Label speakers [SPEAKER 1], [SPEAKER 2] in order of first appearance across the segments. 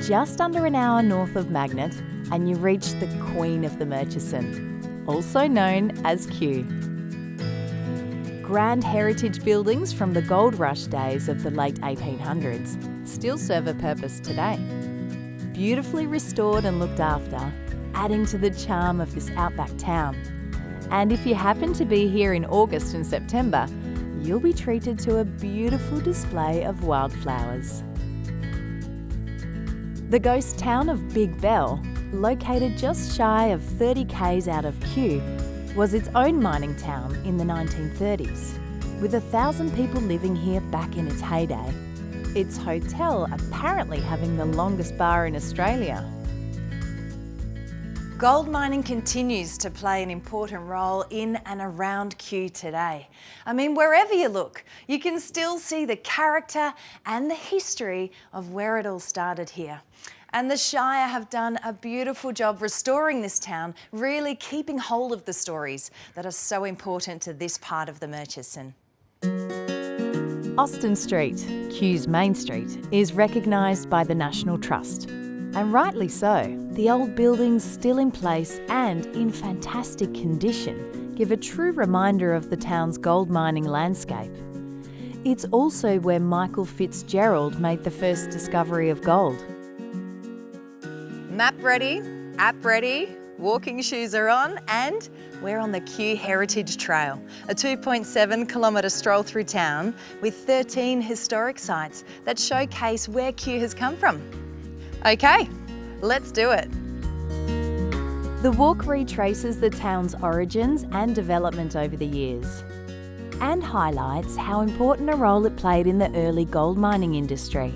[SPEAKER 1] just under an hour north of Magnet and you reach the Queen of the Murchison, also known as Kew. Grand heritage buildings from the gold rush days of the late 1800s still serve a purpose today. Beautifully restored and looked after, adding to the charm of this outback town. And if you happen to be here in August and September, you'll be treated to a beautiful display of wildflowers. The ghost town of Big Bell, located just shy of 30 k's out of Kew, was its own mining town in the 1930s, with 1,000 people living here back in its heyday. Its hotel apparently having the longest bar in Australia. Gold mining continues to play an important role in and around Kew today. I mean, wherever you look, you can still see the character and the history of where it all started here. And the Shire have done a beautiful job restoring this town, really keeping hold of the stories that are so important to this part of the Murchison. Austin Street, Kew's main street, is recognised by the National Trust. And rightly so. The old buildings still in place and in fantastic condition give a true reminder of the town's gold mining landscape. It's also where Michael Fitzgerald made the first discovery of gold. Map ready, app ready, walking shoes are on, and we're on the Kew Heritage Trail, a 2.7 kilometre stroll through town with 13 historic sites that showcase where Kew has come from. Okay, let's do it. The walk retraces the town's origins and development over the years, and highlights how important a role it played in the early gold mining industry.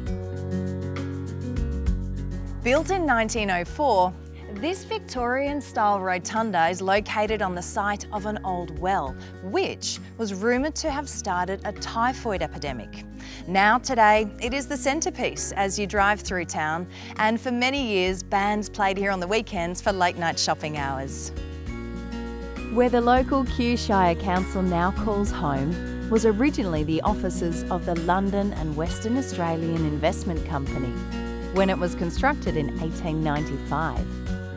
[SPEAKER 1] Built in 1904, this Victorian-style rotunda is located on the site of an old well, which was rumoured to have started a typhoid epidemic. Now today, it is the centrepiece as you drive through town, and for many years, bands played here on the weekends for late-night shopping hours. Where the local Kew Shire Council now calls home was originally the offices of the London and Western Australian Investment Company, when it was constructed in 1895.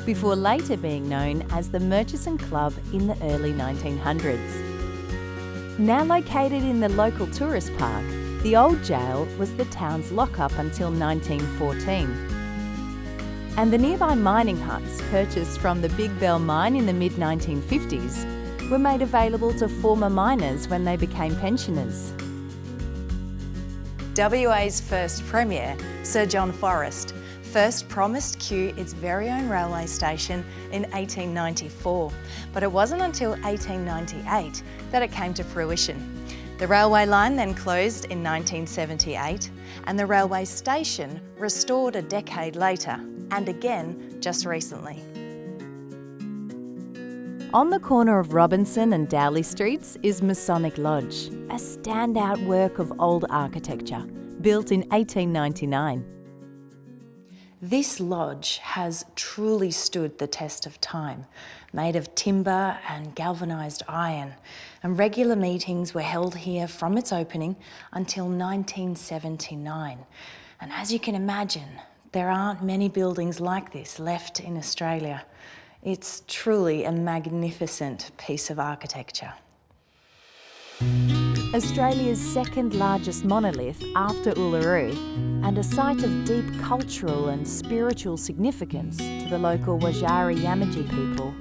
[SPEAKER 1] Before later being known as the Murchison Club in the early 1900s. Now located in the local tourist park, the old jail was the town's lockup until 1914. And the nearby mining huts, purchased from the Big Bell mine in the mid-1950s, were made available to former miners when they became pensioners. WA's first Premier, Sir John Forrest, first promised Kew its very own railway station in 1894, but it wasn't until 1898 that it came to fruition. The railway line then closed in 1978, and the railway station restored a decade later, and again just recently. On the corner of Robinson and Dowley Streets is Masonic Lodge, a standout work of old architecture, built in 1899. This lodge has truly stood the test of time, made of timber and galvanised iron, and regular meetings were held here from its opening until 1979. And as you can imagine, there aren't many buildings like this left in Australia. It's truly a magnificent piece of architecture. Australia's second largest monolith after Uluru, and a site of deep cultural and spiritual significance to the local Wajarri Yamaji people,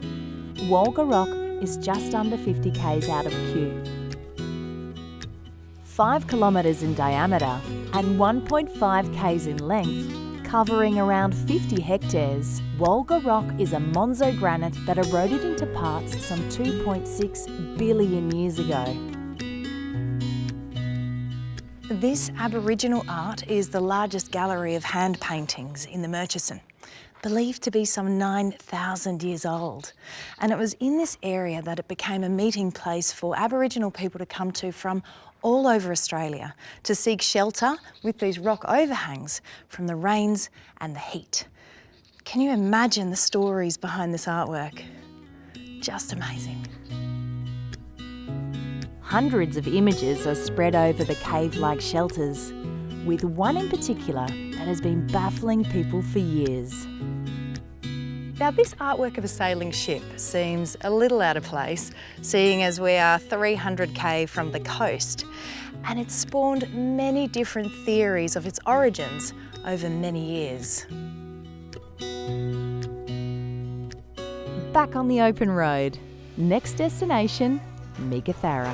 [SPEAKER 1] Wolga Rock is just under 50 k's out of Kew. 5 kilometres in diameter and 1.5 k's in length, covering around 50 hectares, Wolga Rock is a Monzo granite that eroded into parts some 2.6 billion years ago. This Aboriginal art is the largest gallery of hand paintings in the Murchison, believed to be some 9,000 years old. And it was in this area that it became a meeting place for Aboriginal people to come to from all over Australia to seek shelter with these rock overhangs from the rains and the heat. Can you imagine the stories behind this artwork? Just amazing. Hundreds of images are spread over the cave-like shelters, with one in particular that has been baffling people for years. Now, this artwork of a sailing ship seems a little out of place, seeing as we are 300k from the coast, and it's spawned many different theories of its origins over many years. Back on the open road. Next destination, Meekatharra.